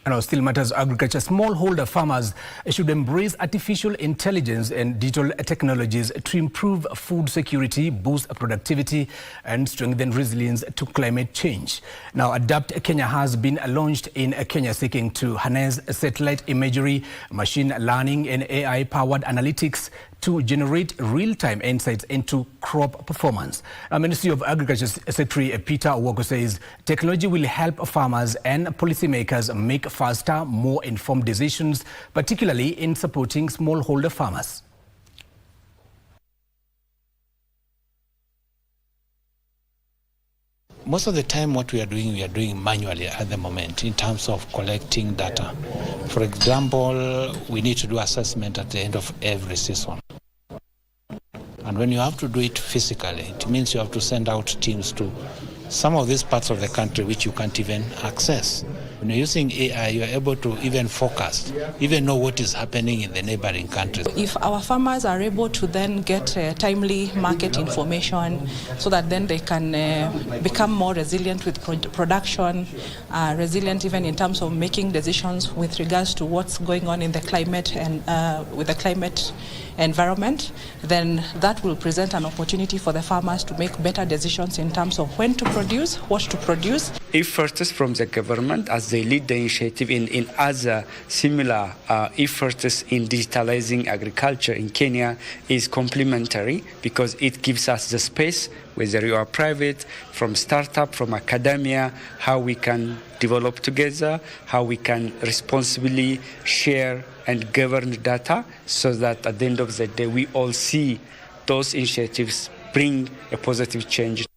Now, still matters agriculture. Smallholder farmers should embrace artificial intelligence and digital technologies to improve food security, boost productivity, and strengthen resilience to climate change. Now, Adapt Kenya has been launched in Kenya, seeking to harness satellite imagery, machine learning, and AI-powered analytics to generate real-time insights into crop performance. Ministry of Agriculture Secretary Peter Owoko says technology will help farmers and policymakers make faster, more informed decisions, particularly in supporting smallholder farmers. Most of the time what we are doing manually at the moment in terms of collecting data. For example, we need to do assessment at the end of every season. And when you have to do it physically, it means you have to send out teams to some of these parts of the country which you can't even access. When you're using AI, you're able to even forecast, even know what is happening in the neighboring countries. If our farmers are able to then get timely market information so that then they can become more resilient with production, resilient even in terms of making decisions with regards to what's going on in the climate and with the climate environment, then that will present an opportunity for the farmers to make better decisions in terms of when to produce, what to produce. Efforts from the government as they lead the initiative in other similar efforts in digitalizing agriculture in Kenya is complementary because it gives us the space, whether you are private, from startup, from academia, how we can develop together, how we can responsibly share and govern data so that at the end of the day we all see those initiatives bring a positive change.